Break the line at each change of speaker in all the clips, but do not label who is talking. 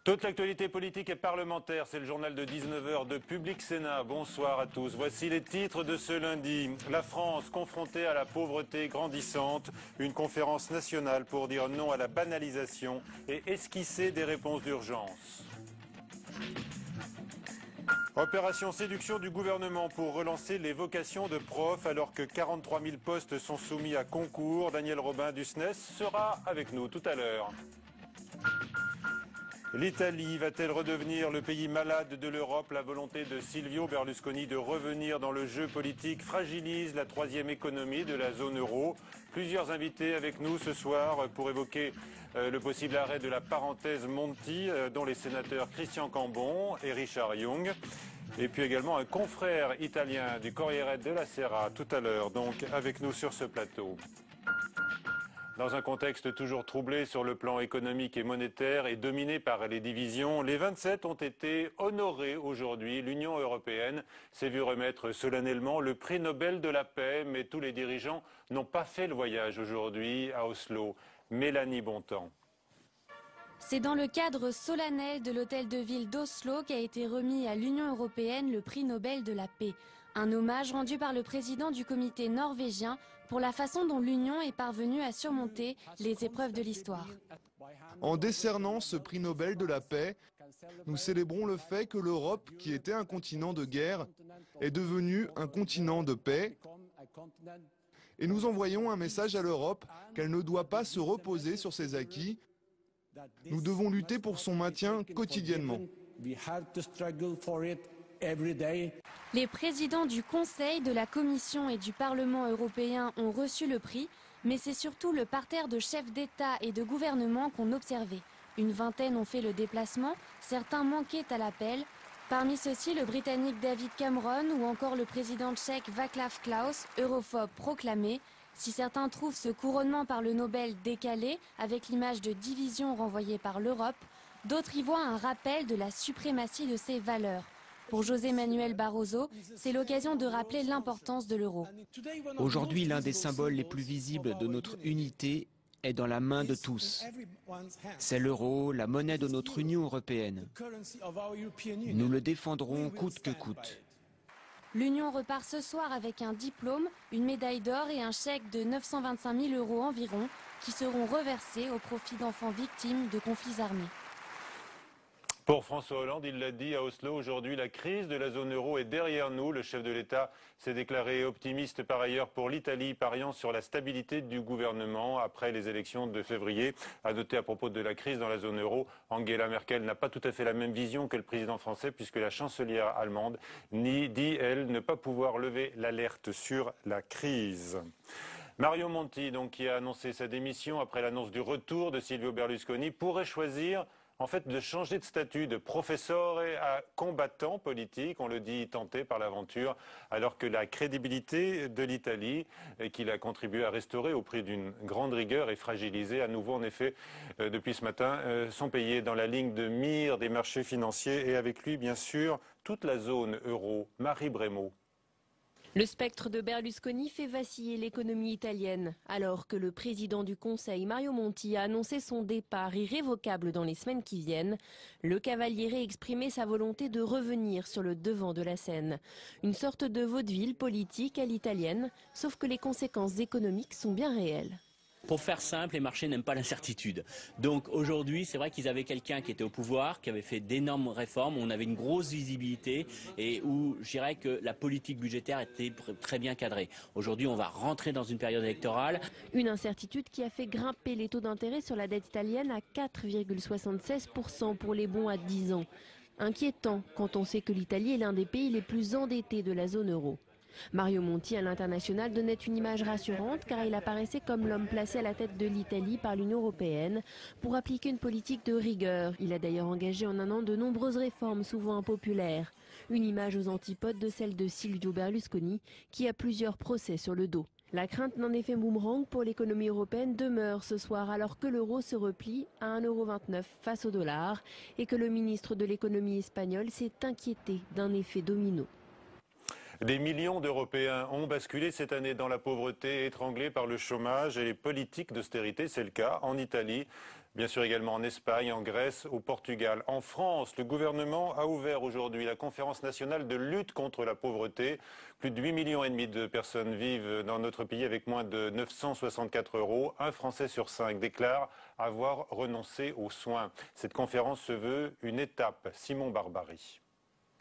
Toute l'actualité politique et parlementaire, c'est le journal de 19h de Public Sénat. Bonsoir à tous. Voici les titres de ce lundi. La France confrontée à la pauvreté grandissante. Une conférence nationale pour dire non à la banalisation et esquisser des réponses d'urgence. Opération séduction du gouvernement pour relancer les vocations de profs alors que 43 000 postes sont soumis à concours. Daniel Robin du SNES sera avec nous tout à l'heure. L'Italie va-t-elle redevenir le pays malade de l'Europe? La volonté de Silvio Berlusconi de revenir dans le jeu politique fragilise la troisième économie de la zone euro. Plusieurs invités avec nous ce soir pour évoquer le possible arrêt de la parenthèse Monti, dont les sénateurs Christian Cambon et Richard Young. Et puis également un confrère italien du Corriere della Sera tout à l'heure, donc avec nous sur ce plateau. Dans un contexte toujours troublé sur le plan économique et monétaire et dominé par les divisions, les 27 ont été honorés aujourd'hui. L'Union européenne s'est vue remettre solennellement le prix Nobel de la paix, mais tous les dirigeants n'ont pas fait le voyage aujourd'hui à Oslo. Mélanie Bontemps.
C'est dans le cadre solennel de l'hôtel de ville d'Oslo qu'a été remis à l'Union européenne le prix Nobel de la paix. Un hommage rendu par le président du comité norvégien pour la façon dont l'Union est parvenue à surmonter les épreuves de l'histoire.
En décernant ce prix Nobel de la paix, nous célébrons le fait que l'Europe, qui était un continent de guerre, est devenue un continent de paix. Et nous envoyons un message à l'Europe qu'elle ne doit pas se reposer sur ses acquis. Nous devons lutter pour son maintien quotidiennement.
Les présidents du Conseil, de la Commission et du Parlement européen ont reçu le prix, mais c'est surtout le parterre de chefs d'État et de gouvernement qu'on observait. Une vingtaine ont fait le déplacement, certains manquaient à l'appel. Parmi ceux-ci, le Britannique David Cameron ou encore le président tchèque Václav Klaus, europhobe proclamé. Si certains trouvent ce couronnement par le Nobel décalé, avec l'image de division renvoyée par l'Europe, d'autres y voient un rappel de la suprématie de ses valeurs. Pour José Manuel Barroso, c'est l'occasion de rappeler l'importance de l'euro.
Aujourd'hui, l'un des symboles les plus visibles de notre unité est dans la main de tous. C'est l'euro, la monnaie de notre Union européenne. Nous le défendrons coûte que coûte.
L'Union repart ce soir avec un diplôme, une médaille d'or et un chèque de 925 000 € environ qui seront reversés au profit d'enfants victimes de conflits armés.
Pour François Hollande, il l'a dit à Oslo aujourd'hui, la crise de la zone euro est derrière nous. Le chef de l'État s'est déclaré optimiste par ailleurs pour l'Italie, pariant sur la stabilité du gouvernement après les élections de février. À noter à propos de la crise dans la zone euro, Angela Merkel n'a pas tout à fait la même vision que le président français puisque la chancelière allemande dit, elle, ne pas pouvoir lever l'alerte sur la crise. Mario Monti, donc, qui a annoncé sa démission après l'annonce du retour de Silvio Berlusconi, pourrait choisir en fait de changer de statut de professeur à combattant politique, on le dit tenté par l'aventure, alors que la crédibilité de l'Italie, qu'il a contribué à restaurer au prix d'une grande rigueur, est fragilisée à nouveau. En effet, depuis ce matin, sont payés dans la ligne de mire des marchés financiers et avec lui, bien sûr, toute la zone euro. Marie Brémaud.
Le spectre de Berlusconi fait vaciller l'économie italienne, alors que le président du Conseil, Mario Monti, a annoncé son départ irrévocable dans les semaines qui viennent. Le Cavaliere a exprimé sa volonté de revenir sur le devant de la scène. Une sorte de vaudeville politique à l'italienne, sauf que les conséquences économiques sont bien réelles.
Pour faire simple, les marchés n'aiment pas l'incertitude. Donc aujourd'hui, c'est vrai qu'ils avaient quelqu'un qui était au pouvoir, qui avait fait d'énormes réformes, où on avait une grosse visibilité et où je dirais que la politique budgétaire était très bien cadrée. Aujourd'hui, on va rentrer dans une période électorale.
Une incertitude qui a fait grimper les taux d'intérêt sur la dette italienne à 4,76% pour les bons à 10 ans. Inquiétant quand on sait que l'Italie est l'un des pays les plus endettés de la zone euro. Mario Monti à l'international donnait une image rassurante car il apparaissait comme l'homme placé à la tête de l'Italie par l'Union européenne pour appliquer une politique de rigueur. Il a d'ailleurs engagé en un an de nombreuses réformes souvent impopulaires. Une image aux antipodes de celle de Silvio Berlusconi qui a plusieurs procès sur le dos. La crainte d'un effet boomerang pour l'économie européenne demeure ce soir alors que l'euro se replie à 1,29 € face au dollar et que le ministre de l'économie espagnol s'est inquiété d'un effet domino.
Des millions d'Européens ont basculé cette année dans la pauvreté, étranglés par le chômage et les politiques d'austérité. C'est le cas en Italie. Bien sûr également en Espagne, en Grèce, au Portugal. En France, le gouvernement a ouvert aujourd'hui la conférence nationale de lutte contre la pauvreté. Plus de 8,5 millions de personnes vivent dans notre pays avec moins de 964 €. Un Français sur 5 déclare avoir renoncé aux soins. Cette conférence se veut une étape. Simon Barbary.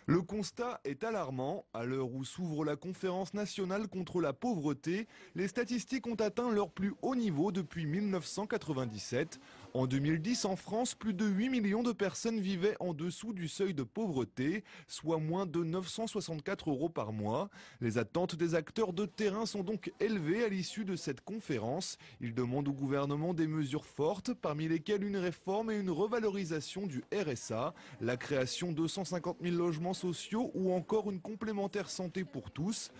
Le constat est alarmant. À l'heure où s'ouvre la conférence nationale contre la pauvreté, les statistiques ont atteint leur plus haut niveau depuis 1997. En 2010, en France, plus de 8 millions de personnes vivaient en dessous du seuil de pauvreté, soit moins de 964 € par mois. Les attentes des acteurs de terrain sont donc élevées à l'issue de cette conférence. Ils demandent au gouvernement des mesures fortes, parmi lesquelles une réforme et une revalorisation du RSA, la création de 150 000 logements sociaux ou encore une complémentaire santé pour tous.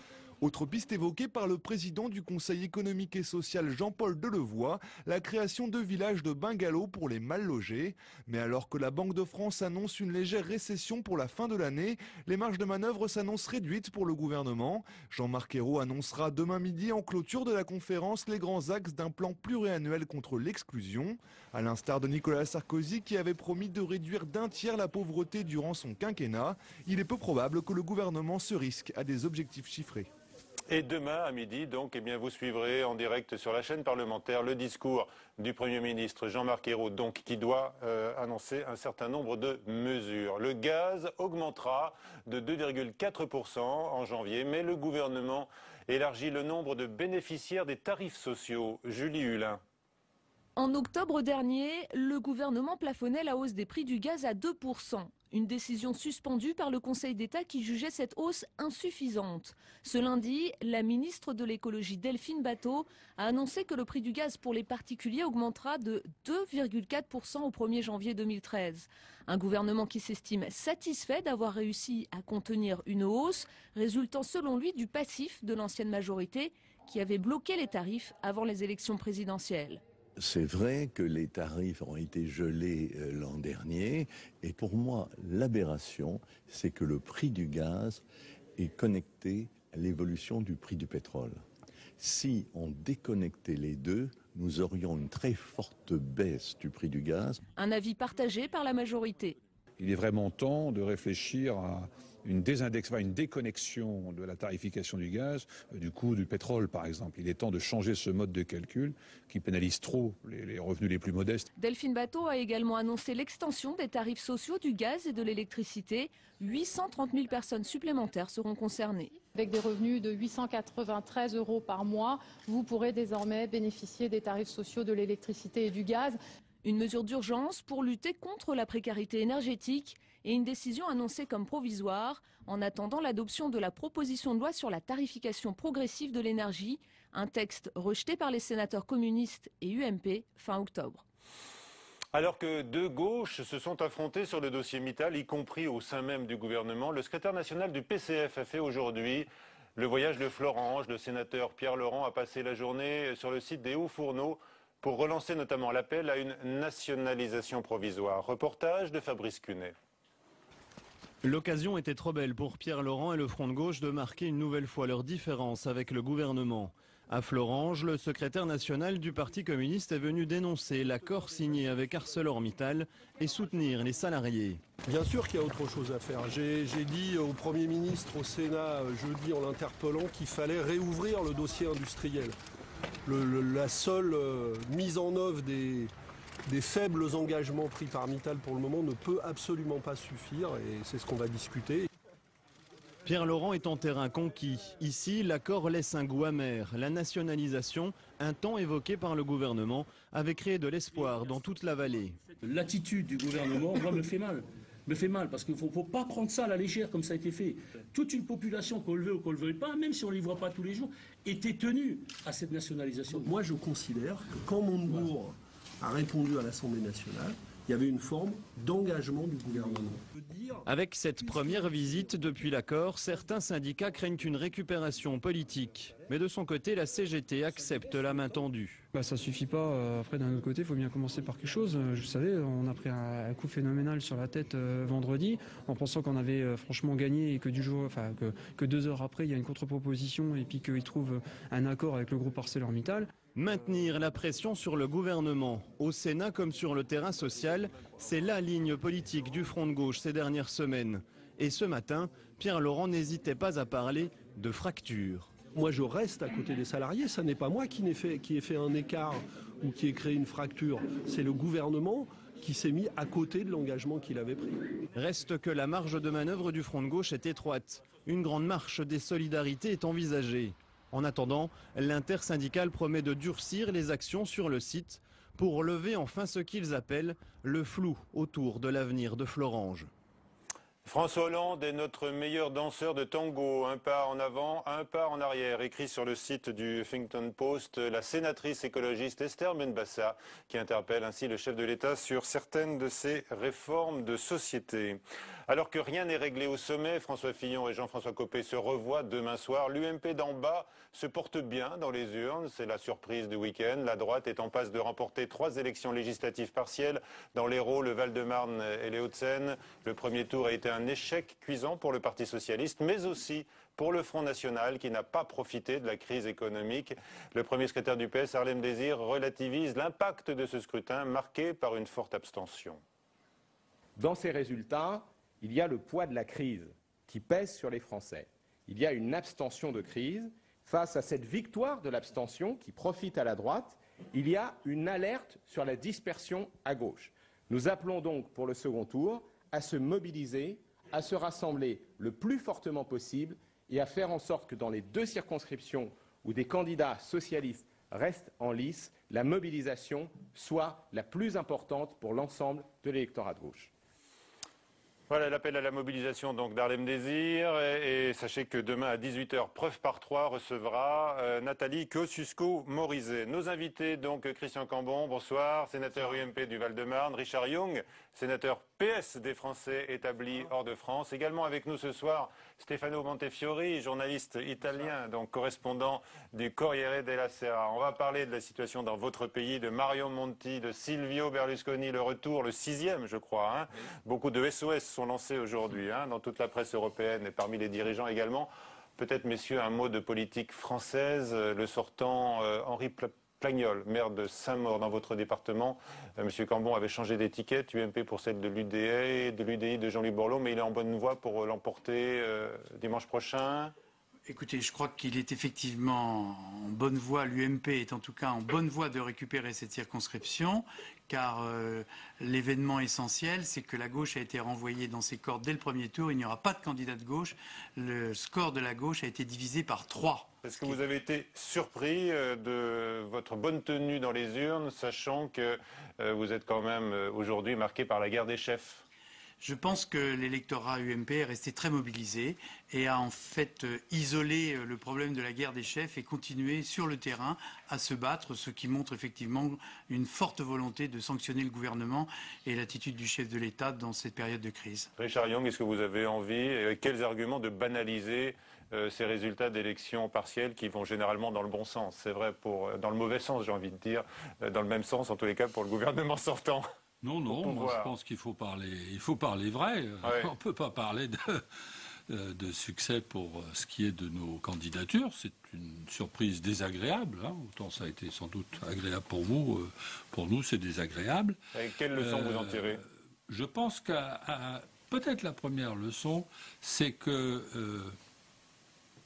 Autre piste évoquée par le président du Conseil économique et social Jean-Paul Delevoye, la création de villages de bungalows pour les mal logés. Mais alors que la Banque de France annonce une légère récession pour la fin de l'année, les marges de manœuvre s'annoncent réduites pour le gouvernement. Jean-Marc Ayrault annoncera demain midi en clôture de la conférence les grands axes d'un plan pluriannuel contre l'exclusion. À l'instar de Nicolas Sarkozy qui avait promis de réduire d'1 tiers la pauvreté durant son quinquennat, il est peu probable que le gouvernement se risque à des objectifs chiffrés.
Et demain à midi, donc, vous suivrez en direct sur la chaîne parlementaire le discours du Premier ministre Jean-Marc Ayrault, donc, qui doit annoncer un certain nombre de mesures. Le gaz augmentera de 2,4% en janvier, mais le gouvernement élargit le nombre de bénéficiaires des tarifs sociaux. Julie Hulin.
En octobre dernier, le gouvernement plafonnait la hausse des prix du gaz à 2%. Une décision suspendue par le Conseil d'État qui jugeait cette hausse insuffisante. Ce lundi, la ministre de l'écologie Delphine Batho a annoncé que le prix du gaz pour les particuliers augmentera de 2,4% au 1er janvier 2013. Un gouvernement qui s'estime satisfait d'avoir réussi à contenir une hausse, résultant selon lui du passif de l'ancienne majorité qui avait bloqué les tarifs avant les élections présidentielles.
C'est vrai que les tarifs ont été gelés l'an dernier et pour moi, l'aberration, c'est que le prix du gaz est connecté à l'évolution du prix du pétrole. Si on déconnectait les deux, nous aurions une très forte baisse du prix du gaz.
Un avis partagé par la majorité.
Il est vraiment temps de réfléchir à une déconnexion de la tarification du gaz, du coût du pétrole par exemple. Il est temps de changer ce mode de calcul qui pénalise trop les revenus les plus modestes.
Delphine Batho a également annoncé l'extension des tarifs sociaux du gaz et de l'électricité. 830 000 personnes supplémentaires seront concernées.
Avec des revenus de 893 € par mois, vous pourrez désormais bénéficier des tarifs sociaux de l'électricité et du gaz.
Une mesure d'urgence pour lutter contre la précarité énergétique et une décision annoncée comme provisoire en attendant l'adoption de la proposition de loi sur la tarification progressive de l'énergie, un texte rejeté par les sénateurs communistes et UMP fin octobre.
Alors que deux gauches se sont affrontées sur le dossier Mittal, y compris au sein même du gouvernement, le secrétaire national du PCF a fait aujourd'hui le voyage de Florange. Le sénateur Pierre Laurent a passé la journée sur le site des Hauts-Fourneaux pour relancer notamment l'appel à une nationalisation provisoire. Reportage de Fabrice Cunet.
L'occasion était trop belle pour Pierre Laurent et le Front de gauche de marquer une nouvelle fois leur différence avec le gouvernement. À Florange, le secrétaire national du Parti communiste est venu dénoncer l'accord signé avec ArcelorMittal et soutenir les salariés.
Bien sûr qu'il y a autre chose à faire. J'ai dit au Premier ministre au Sénat jeudi en l'interpellant qu'il fallait réouvrir le dossier industriel. La seule mise en œuvre des faibles engagements pris par Mittal pour le moment ne peut absolument pas suffire et c'est ce qu'on va discuter.
Pierre Laurent est en terrain conquis. Ici, l'accord laisse un goût amer. La nationalisation, un temps évoquée par le gouvernement, avait créé de l'espoir dans toute la vallée.
L'attitude du gouvernement, moi, me fait mal. Me fait mal parce qu'il ne faut pas prendre ça à la légère comme ça a été fait. Toute une population, qu'on le veut ou qu'on ne le veuille pas, même si on ne les voit pas tous les jours, était tenue à cette nationalisation.
Moi, je considère que quand Montebourg a répondu à l'Assemblée nationale, il y avait une forme d'engagement du gouvernement.
Avec cette première visite depuis l'accord, certains syndicats craignent une récupération politique. Mais de son côté, la CGT accepte la main tendue.
Ça suffit pas. Après, d'un autre côté, il faut bien commencer par quelque chose. Je savais, on a pris un coup phénoménal sur la tête vendredi, en pensant qu'on avait franchement gagné et que que 2 heures après, il y a une contre-proposition et puis qu'ils trouvent un accord avec le groupe ArcelorMittal.
Maintenir la pression sur le gouvernement, au Sénat comme sur le terrain social, c'est la ligne politique du Front de gauche ces dernières semaines. Et ce matin, Pierre Laurent n'hésitait pas à parler de fracture.
Moi, je reste à côté des salariés. Ça n'est pas moi qui ai fait un écart ou qui ai créé une fracture. C'est le gouvernement qui s'est mis à côté de l'engagement qu'il avait pris.
Reste que la marge de manœuvre du Front de gauche est étroite. Une grande marche des solidarités est envisagée. En attendant, l'intersyndicale promet de durcir les actions sur le site pour lever enfin ce qu'ils appellent le flou autour de l'avenir de Florange.
François Hollande est notre meilleur danseur de tango. Un pas en avant, un pas en arrière. Écrit sur le site du Huffington Post, la sénatrice écologiste Esther Benbassa, qui interpelle ainsi le chef de l'État sur certaines de ses réformes de société. Alors que rien n'est réglé au sommet, François Fillon et Jean-François Copé se revoient demain soir. L'UMP d'en bas se porte bien dans les urnes. C'est la surprise du week-end. La droite est en passe de remporter 3 élections législatives partielles dans l'Hérault, le Val-de-Marne et les Hauts-de-Seine. Le premier tour a été un échec cuisant pour le Parti socialiste, mais aussi pour le Front national qui n'a pas profité de la crise économique. Le premier secrétaire du PS, Harlem Désir, relativise l'impact de ce scrutin marqué par une forte abstention.
Dans ces résultats, il y a le poids de la crise qui pèse sur les Français. Il y a une abstention de crise. Face à cette victoire de l'abstention qui profite à la droite, il y a une alerte sur la dispersion à gauche. Nous appelons donc pour le second tour à se mobiliser, à se rassembler le plus fortement possible et à faire en sorte que dans les 2 circonscriptions où des candidats socialistes restent en lice, la mobilisation soit la plus importante pour l'ensemble de l'électorat de gauche.
Voilà l'appel à la mobilisation donc d'Harlem Désir et sachez que demain à 18h, Preuve par 3 recevra Nathalie Kosciusko-Morizet. Nos invités donc Christian Cambon, bonsoir, sénateur UMP du Val-de-Marne, Richard Yung, sénateur PS des Français établis hors de France. Également avec nous ce soir Stefano Montefiori, journaliste italien, donc correspondant du Corriere della Sera. On va parler de la situation dans votre pays, de Mario Monti, de Silvio Berlusconi, le retour, le 6e je crois. Oui. Beaucoup de SOS sont lancés aujourd'hui dans toute la presse européenne et parmi les dirigeants également. Peut-être messieurs un mot de politique française, le sortant Henri Plagnol, maire de Saint-Maur dans votre département. Monsieur Cambon avait changé d'étiquette, UMP pour celle de l'UDI de Jean-Louis Borloo, mais il est en bonne voie pour l'emporter dimanche prochain.
Écoutez, je crois qu'il est effectivement en bonne voie, l'UMP est en tout cas en bonne voie de récupérer cette circonscription, car l'événement essentiel, c'est que la gauche a été renvoyée dans ses cordes dès le premier tour, il n'y aura pas de candidat de gauche, le score de la gauche a été divisé par 3.
Est-ce que vous avez été surpris de votre bonne tenue dans les urnes, sachant que vous êtes quand même aujourd'hui marqué par la guerre des chefs ?
Je pense que l'électorat UMP est resté très mobilisé et a en fait isolé le problème de la guerre des chefs et continué sur le terrain à se battre, ce qui montre effectivement une forte volonté de sanctionner le gouvernement et l'attitude du chef de l'État dans cette période de crise.
Richard Yung, est-ce que vous avez envie, quels arguments de banaliser ces résultats d'élections partielles qui vont généralement dans le bon sens? C'est vrai, dans le mauvais sens, j'ai envie de dire, dans le même sens en tous les cas pour le gouvernement sortant.
Non, moi je pense qu'il faut parler vrai. Ouais. On ne peut pas parler de succès pour ce qui est de nos candidatures. C'est une surprise désagréable. Autant ça a été sans doute agréable pour vous, pour nous c'est désagréable.
Et quelle leçon vous en tirez?
Je pense que peut-être la première leçon, c'est que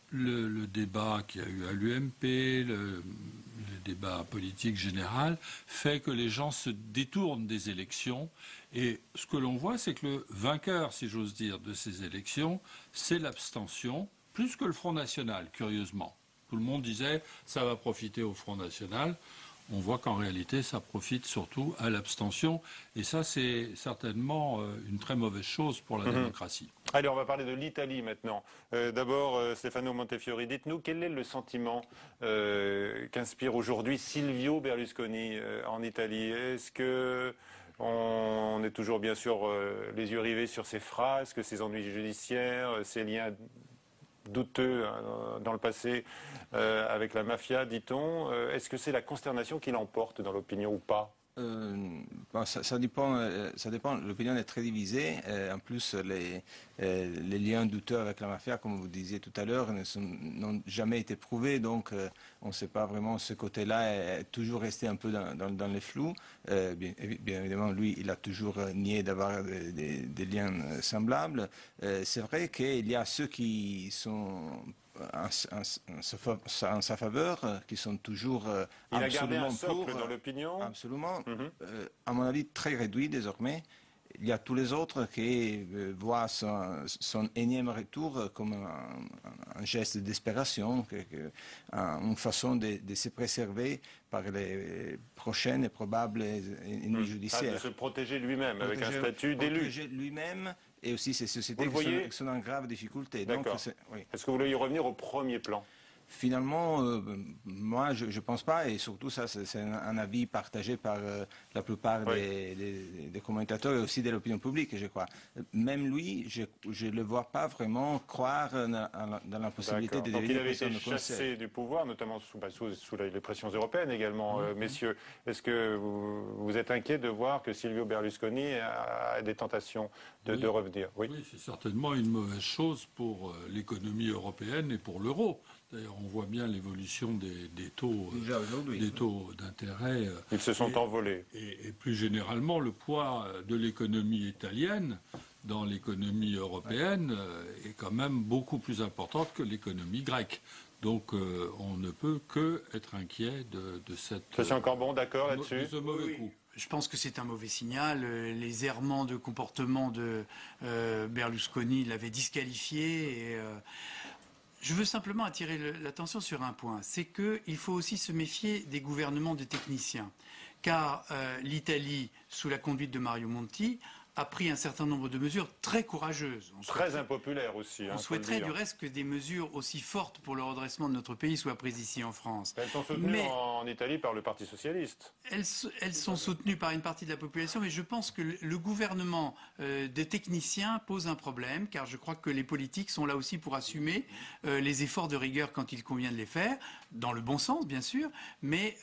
le débat qu'il y a eu à l'UMP, le débat politique général, fait que les gens se détournent des élections. Et ce que l'on voit, c'est que le vainqueur, si j'ose dire, de ces élections, c'est l'abstention, plus que le Front National, curieusement. Tout le monde disait ça va profiter au Front National. On voit qu'en réalité, ça profite surtout à l'abstention. Et ça, c'est certainement une très mauvaise chose pour la démocratie.
Allez, on va parler de l'Italie maintenant. D'abord, Stefano Montefiori, dites-nous quel est le sentiment qu'inspire aujourd'hui Silvio Berlusconi en Italie. Est-ce que on est toujours, bien sûr, les yeux rivés sur ses phrases, que ses ennuis judiciaires, ses liens douteux dans le passé avec la mafia, dit-on. Est-ce que c'est la consternation qui l'emporte dans l'opinion ou pas?
Ça dépend. L'opinion est très divisée. En plus, les liens douteux avec la mafia, comme vous disiez tout à l'heure, n'ont jamais été prouvés. Donc, on ne sait pas vraiment. Ce côté-là est toujours resté un peu dans les flous. Bien évidemment, lui, il a toujours nié d'avoir des liens semblables. C'est vrai qu'il y a ceux qui sont en sa faveur, qui sont toujours
il a
absolument
gardé un socle
pour,
dans l'opinion.
Absolument. À mon avis, très réduit désormais. Il y a tous les autres qui voient son énième retour comme un geste de desperation, une façon de se préserver par les prochaines et probables ennemis judiciaires.
De se protéger lui-même avec un statut d'élu.
Protéger lui-même et aussi ces sociétés qui sont en grave difficulté.
D'accord. Est-ce que vous voulez y revenir au premier plan ?
Finalement, moi, je ne pense pas, et surtout ça, c'est un avis partagé par la plupart des commentateurs et aussi de l'opinion publique, je crois. Même lui, je ne le vois pas vraiment croire dans la possibilité de devenir président du Conseil.
Il avait été chassé du pouvoir, notamment sous les pressions européennes également, messieurs. Est-ce que vous êtes inquiet de voir que Silvio Berlusconi a des tentations de revenir ?
Oui, c'est certainement une mauvaise chose pour l'économie européenne et pour l'euro. D'ailleurs, on voit bien l'évolution des taux d'intérêt.
Ils se sont envolés.
Et plus généralement, le poids de l'économie italienne dans l'économie européenne est quand même beaucoup plus important que l'économie grecque. Donc, on ne peut qu'être inquiet de cette...
Christian Cambon, d'accord là-dessus ?
De ce mauvais coup.
Je pense que c'est un mauvais signal. Les errements de comportement de Berlusconi l'avaient disqualifié et... Je veux simplement attirer l'attention sur un point, c'est qu'il faut aussi se méfier des gouvernements de techniciens, car l'Italie, sous la conduite de Mario Monti, a pris un certain nombre de mesures très courageuses.
Très impopulaires aussi.
On souhaiterait du reste que des mesures aussi fortes pour le redressement de notre pays soient prises ici en France.
Elles sont soutenues en Italie par le Parti socialiste.
Elles sont soutenues par une partie de la population, mais je pense que le gouvernement des techniciens pose un problème, car je crois que les politiques sont là aussi pour assumer les efforts de rigueur quand il convient de les faire, dans le bon sens bien sûr, mais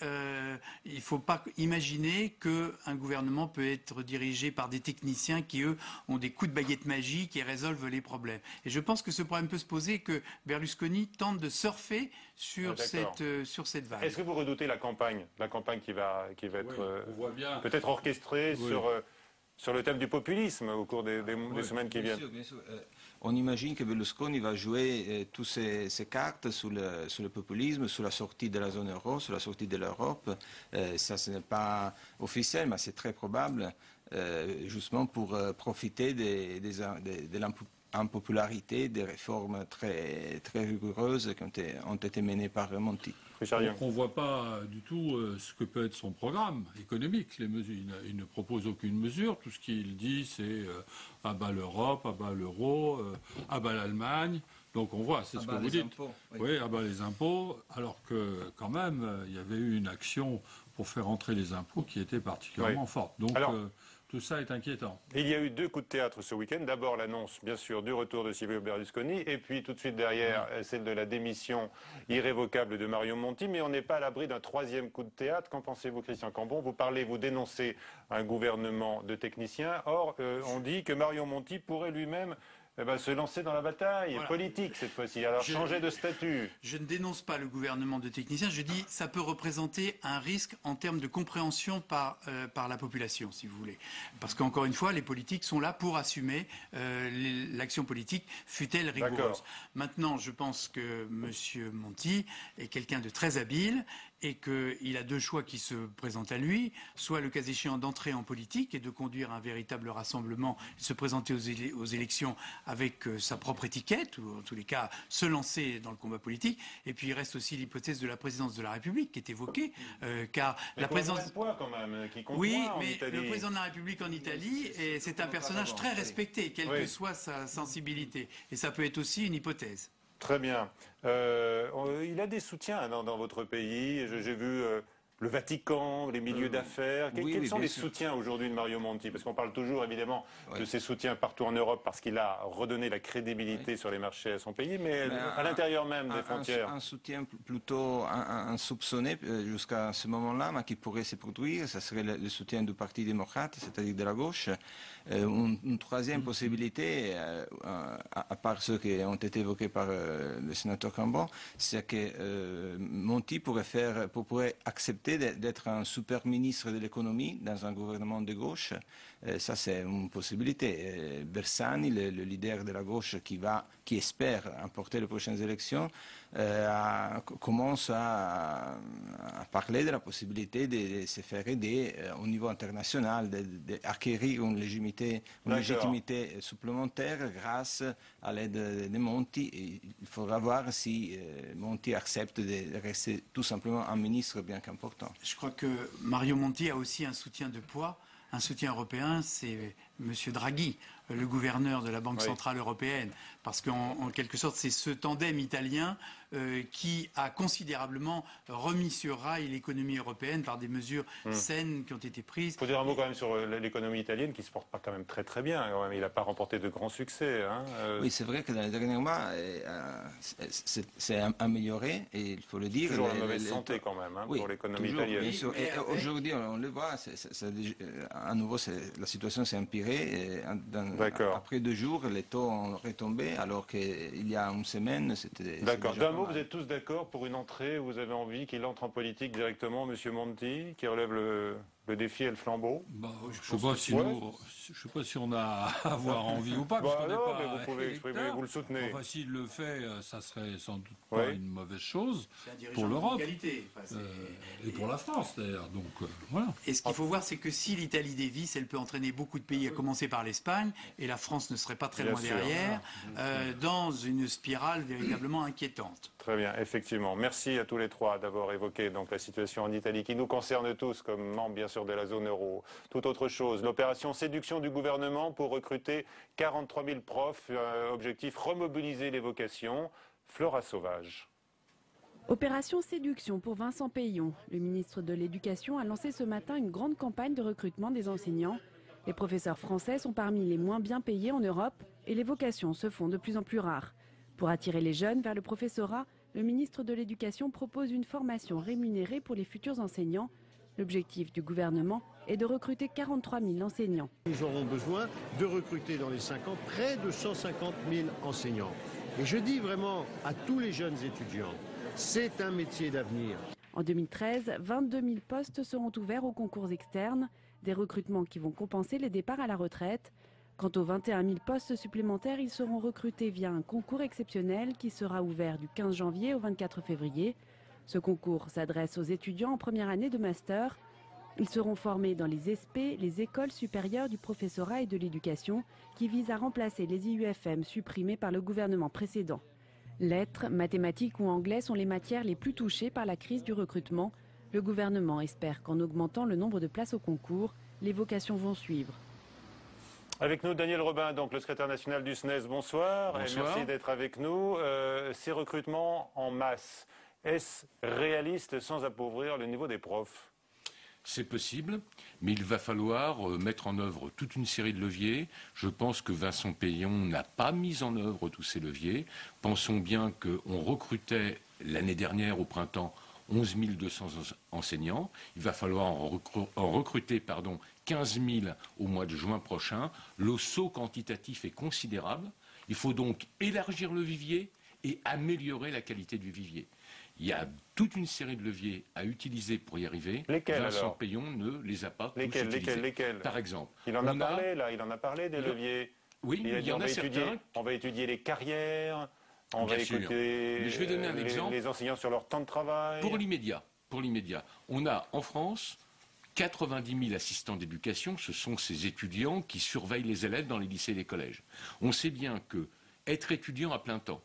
il ne faut pas imaginer qu'un gouvernement peut être dirigé par des techniciens qui, eux, ont des coups de baguette magique et résolvent les problèmes. Et je pense que ce problème peut se poser que Berlusconi tente de surfer sur cette vague.
Est-ce que vous redoutez la campagne qui va être peut-être orchestrée sur le thème du populisme au cours des semaines qui viennent?
Bien sûr. On imagine que Berlusconi va jouer toutes ces cartes sur le populisme, sur la sortie de la zone euro, sur la sortie de l'Europe. Ça, ce n'est pas officiel, mais c'est très probable. Justement pour profiter de l'impopularité des réformes très rigoureuses qui ont été menées par Monti.
Donc on ne voit pas du tout ce que peut être son programme économique. Les mesures, il ne propose aucune mesure. Tout ce qu'il dit, c'est à bas l'Europe, à bas l'euro, à bas l'Allemagne. Donc on voit, c'est ce que vous dites. Oui, à bas les impôts, alors que quand même, il y avait eu une action pour faire entrer les impôts qui était particulièrement forte. Donc tout ça est inquiétant.
Il y a eu 2 coups de théâtre ce week-end. D'abord l'annonce, bien sûr, du retour de Silvio Berlusconi, et puis tout de suite derrière, celle de la démission irrévocable de Mario Monti. Mais on n'est pas à l'abri d'un 3e coup de théâtre. Qu'en pensez-vous, Christian Cambon? Vous dénoncez un gouvernement de techniciens. Or, on dit que Mario Monti pourrait lui-même se lancer dans la bataille politique cette fois-ci, alors changer de statut.
Je ne dénonce pas le gouvernement de techniciens, je dis que ça peut représenter un risque en termes de compréhension par la population, si vous voulez. Parce qu'encore une fois, les politiques sont là pour assumer l'action politique, fût-elle rigoureuse. Maintenant, je pense que M. Monti est quelqu'un de très habile et qu'il a 2 choix qui se présentent à lui, soit le cas échéant d'entrer en politique et de conduire un véritable rassemblement, de se présenter aux élections avec sa propre étiquette, ou en tous les cas se lancer dans le combat politique. Et puis il reste aussi l'hypothèse de la présidence de la République qui est évoquée, car la présidence...
quand même, qui compte
oui, mais le président de la République en Italie, c'est un personnage très respecté, quelle que soit sa sensibilité. Et ça peut être aussi une hypothèse.
Très bien. Il a des soutiens dans votre pays. J'ai vu le Vatican, les milieux d'affaires. Quels sont les
sûr.
soutiens aujourd'hui de Mario Monti? Parce qu'on parle toujours évidemment de ses soutiens partout en Europe parce qu'il a redonné la crédibilité sur les marchés à son pays, mais à l'intérieur même des frontières.
Un soutien plutôt insoupçonné jusqu'à ce moment-là, mais qui pourrait se produire, ce serait le soutien du Parti démocrate, c'est-à-dire de la gauche. Une troisième possibilité, à part ceux qui ont été évoqués par le sénateur Cambon, c'est que Monti pourrait accepter d'être un super ministre de l'économie dans un gouvernement de gauche. Ça, c'est une possibilité. Bersani, le leader de la gauche qui espère emporter les prochaines élections, commence à parler de la possibilité de se faire aider au niveau international, d'acquérir une légitimité supplémentaire grâce à l'aide de Monti. Et il faudra voir si Monti accepte de rester tout simplement un ministre bien qu'important.
Je crois que Mario Monti a aussi un soutien de poids. Un soutien européen, c'est M. Draghi, le gouverneur de la Banque Centrale Européenne. Parce qu'en quelque sorte, c'est ce tandem italien qui a considérablement remis sur rail l'économie européenne par des mesures saines qui ont été prises.
Il faut dire un mot quand même sur l'économie italienne qui ne se porte pas quand même très très bien. Quand même. Il n'a pas remporté de grands succès. Hein.
Oui, c'est vrai que dans les derniers mois, c'est amélioré, et il faut le dire.
Toujours la mauvaise santé quand même pour l'économie italienne.
Bien sûr. Et aujourd'hui, on le voit, à nouveau, la situation s'est empirée. Après 2 jours, les taux ont retombé, alors qu'il y a une semaine, c'était...
D'accord. D'un mot, vous êtes tous d'accord pour une entrée, vous avez envie qu'il entre en politique directement, M. Monti, qui relève le défi et le flambeau?
Je ne sais pas si on a à avoir envie ou pas.
Non, mais vous pouvez exprimer, vous le soutenez.
Enfin, s'il le fait, ça serait sans doute pas une mauvaise chose pour l'Europe et pour la France d'ailleurs. Donc voilà.
Et ce qu'il faut voir, c'est que si l'Italie dévisse, elle peut entraîner beaucoup de pays, à commencer par l'Espagne, et la France ne serait pas très loin derrière, dans une spirale véritablement inquiétante.
Très bien, effectivement. Merci à tous les trois d'avoir évoqué donc la situation en Italie qui nous concerne tous comme membres bien sûr de la zone euro. Tout autre chose, l'opération séduction du gouvernement pour recruter 43 000 profs, objectif remobiliser les vocations. Flora Sauvage.
Opération séduction pour Vincent Peillon. Le ministre de l'Éducation a lancé ce matin une grande campagne de recrutement des enseignants. Les professeurs français sont parmi les moins bien payés en Europe et les vocations se font de plus en plus rares. Pour attirer les jeunes vers le professorat, le ministre de l'Éducation propose une formation rémunérée pour les futurs enseignants. L'objectif du gouvernement est de recruter 43 000 enseignants.
Nous aurons besoin de recruter dans les 5 ans près de 150 000 enseignants. Et je dis vraiment à tous les jeunes étudiants, c'est un métier d'avenir.
En 2013, 22 000 postes seront ouverts aux concours externes, des recrutements qui vont compenser les départs à la retraite. Quant aux 21 000 postes supplémentaires, ils seront recrutés via un concours exceptionnel qui sera ouvert du 15 janvier au 24 février. Ce concours s'adresse aux étudiants en première année de master. Ils seront formés dans les ESP, les écoles supérieures du professorat et de l'éducation, qui visent à remplacer les IUFM supprimés par le gouvernement précédent. Lettres, mathématiques ou anglais sont les matières les plus touchées par la crise du recrutement. Le gouvernement espère qu'en augmentant le nombre de places au concours, les vocations vont suivre.
Avec nous, Daniel Robin, donc le secrétaire national du SNES. Bonsoir. Et merci d'être avec nous. Ces recrutements en masse, est-ce réaliste sans appauvrir le niveau des profs?
C'est possible, mais il va falloir mettre en œuvre toute une série de leviers. Je pense que Vincent Peillon n'a pas mis en œuvre tous ces leviers. Pensons bien qu'on recrutait l'année dernière au printemps 11 200 enseignants. Il va falloir en recruter 15 000 au mois de juin prochain. Le saut quantitatif est considérable. Il faut donc élargir le vivier et améliorer la qualité du vivier. Il y a toute une série de leviers à utiliser pour y arriver.
Lesquels
Vincent
alors
Peillon ne les a pas tous utilisés.
Lesquels
Par exemple.
Il en a parlé des leviers.
Oui,
il
y en a certains.
On va étudier les carrières, on va écouter
je vais donner un exemple.
Les enseignants sur leur temps de travail.
Pour l'immédiat, on a en France 90 000 assistants d'éducation. Ce sont ces étudiants qui surveillent les élèves dans les lycées et les collèges. On sait bien que être étudiant à plein temps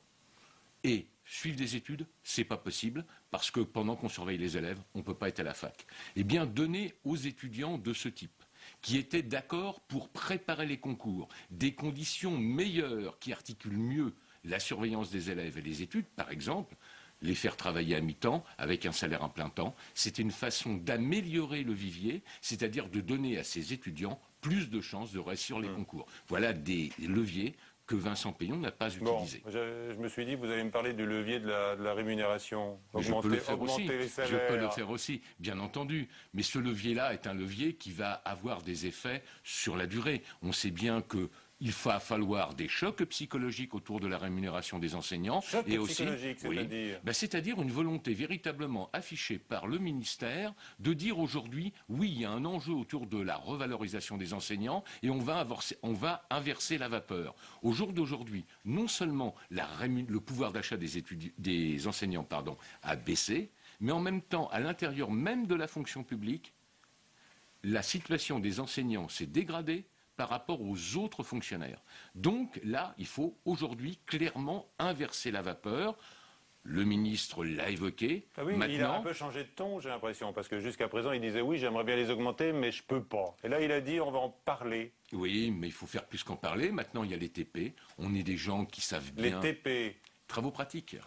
et suivre des études, c'est pas possible, parce que pendant qu'on surveille les élèves, on ne peut pas être à la fac. Eh bien, donner aux étudiants de ce type, qui étaient d'accord pour préparer les concours, des conditions meilleures qui articulent mieux la surveillance des élèves et les études, par exemple, les faire travailler à mi-temps avec un salaire à plein temps. C'était une façon d'améliorer le vivier, c'est-à-dire de donner à ces étudiants plus de chances de réussir les concours. Voilà des leviers que Vincent Peillon n'a pas utilisés.
Bon, je me suis dit, vous allez me parler du levier de la rémunération.
Je peux le faire aussi.
Les salaires.
Je peux le faire aussi, bien entendu. Mais ce levier-là est un levier qui va avoir des effets sur la durée. On sait bien que il va falloir des chocs psychologiques autour de la rémunération des enseignants.
Chocs psychologiques, c'est-à-dire
c'est-à-dire une volonté véritablement affichée par le ministère de dire aujourd'hui, oui, il y a un enjeu autour de la revalorisation des enseignants et on va inverser la vapeur. Au jour d'aujourd'hui, non seulement le pouvoir d'achat des enseignants a baissé, mais en même temps, à l'intérieur même de la fonction publique, la situation des enseignants s'est dégradée par rapport aux autres fonctionnaires. Donc là, il faut aujourd'hui clairement inverser la vapeur. Le ministre l'a évoqué.
Ah oui,
maintenant,
il a un peu changé de ton, j'ai l'impression, parce que jusqu'à présent, il disait oui, j'aimerais bien les augmenter, mais je peux pas. Et là, il a dit on va en parler.
Oui, mais il faut faire plus qu'en parler. Maintenant, il y a les TP. On est des gens qui savent bien.
Les TP.
Travaux pratiques.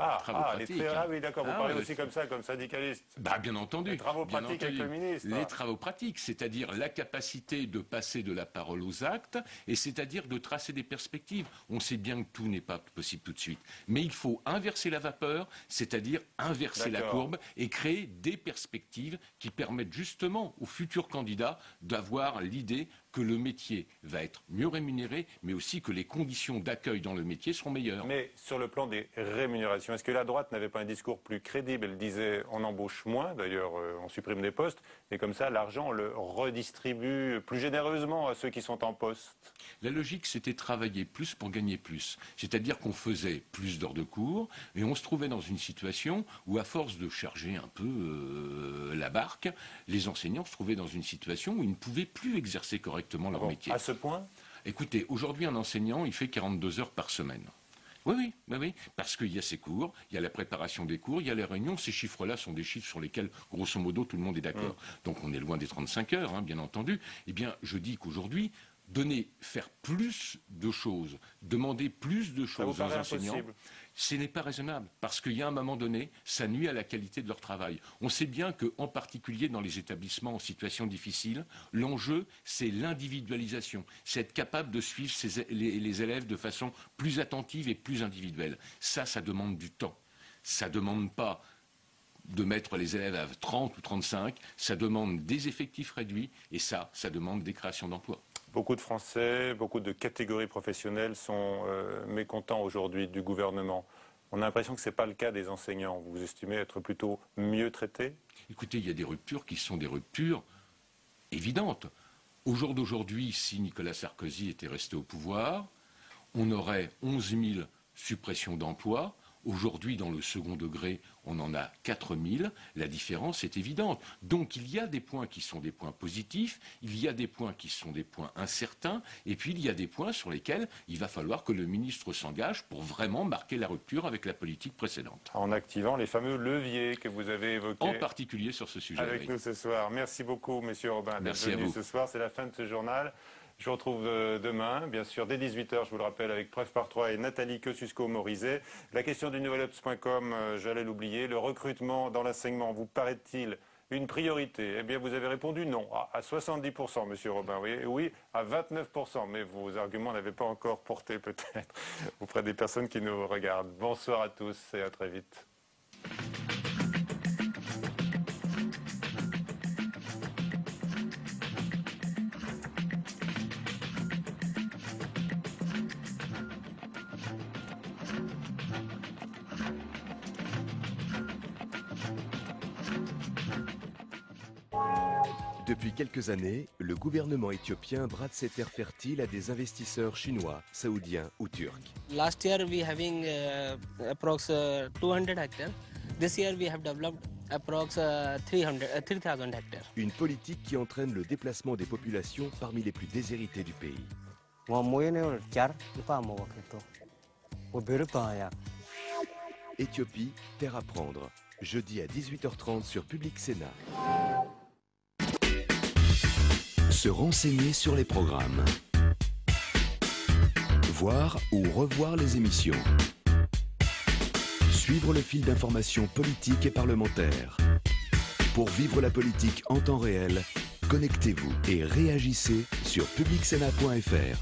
Oui, d'accord, vous parlez aussi comme ça, comme syndicaliste.
Bien entendu.
Les travaux pratiques avec le ministre.
Les travaux pratiques, c'est-à-dire la capacité de passer de la parole aux actes, et c'est-à-dire de tracer des perspectives. On sait bien que tout n'est pas possible tout de suite. Mais il faut inverser la vapeur, c'est-à-dire inverser la courbe, et créer des perspectives qui permettent justement aux futurs candidats d'avoir l'idée que le métier va être mieux rémunéré, mais aussi que les conditions d'accueil dans le métier seront meilleures.
Mais sur le plan des rémunérations, est-ce que la droite n'avait pas un discours plus crédible? Elle disait on embauche moins, d'ailleurs on supprime des postes, et comme ça l'argent on le redistribue plus généreusement à ceux qui sont en poste.
La logique, c'était travailler plus pour gagner plus. C'est-à-dire qu'on faisait plus d'heures de cours, et on se trouvait dans une situation où, à force de charger un peu la barque, les enseignants se trouvaient dans une situation où ils ne pouvaient plus exercer correctement leur métier.
À ce point?
Écoutez, aujourd'hui, un enseignant, il fait 42 heures par semaine. Oui, parce qu'il y a ses cours, il y a la préparation des cours, il y a les réunions. Ces chiffres-là sont des chiffres sur lesquels, grosso modo, tout le monde est d'accord. Donc on est loin des 35 heures, bien entendu. Eh bien, je dis qu'aujourd'hui, faire plus de choses, demander plus de choses aux enseignants, ce n'est pas raisonnable, parce qu'il y a un moment donné, ça nuit à la qualité de leur travail. On sait bien qu'en particulier dans les établissements en situation difficile, l'enjeu, c'est l'individualisation, c'est être capable de suivre les élèves de façon plus attentive et plus individuelle. Ça demande du temps. Ça ne demande pas de mettre les élèves à 30 ou 35, ça demande des effectifs réduits, et ça demande des créations d'emplois.
Beaucoup de Français, beaucoup de catégories professionnelles sont mécontents aujourd'hui du gouvernement. On a l'impression que ce n'est pas le cas des enseignants. Vous estimez être plutôt mieux traités?
Écoutez, il y a des ruptures qui sont des ruptures évidentes. Au jour d'aujourd'hui, si Nicolas Sarkozy était resté au pouvoir, on aurait 11 000 suppressions d'emplois. Aujourd'hui, dans le second degré, on en a 4 000. La différence est évidente. Donc, il y a des points qui sont des points positifs, il y a des points qui sont des points incertains, et puis il y a des points sur lesquels il va falloir que le ministre s'engage pour vraiment marquer la rupture avec la politique précédente.
En activant les fameux leviers que vous avez évoqués.
En particulier sur ce sujet.
Avec nous ce soir. Merci beaucoup, Monsieur Robin, d'être venu ce soir. C'est la fin de ce journal. Je vous retrouve demain, bien sûr, dès 18h, je vous le rappelle, avec Preuve par 3 et Nathalie Kosciusko-Morizet. La question du nouvelobs.com, j'allais l'oublier. Le recrutement dans l'enseignement, vous paraît-il une priorité? Eh bien, vous avez répondu non, à 70%, Monsieur Robin. Oui, à 29%, mais vos arguments n'avaient pas encore porté, peut-être, auprès des personnes qui nous regardent. Bonsoir à tous et à très vite.
Depuis quelques années, le gouvernement éthiopien brade ses terres fertiles à des investisseurs chinois, saoudiens ou turcs.
Last year we having approx 200 hectares. This year we have developed approx 3000 hectares.
Une politique qui entraîne le déplacement des populations parmi les plus déshéritées du pays. Éthiopie, terre à prendre. Jeudi à 18h30 sur Public Sénat. Se renseigner sur les programmes. Voir ou revoir les émissions. suivre le fil d'information politique et parlementaire. Pour vivre la politique en temps réel, connectez-vous et réagissez sur publicsénat.fr.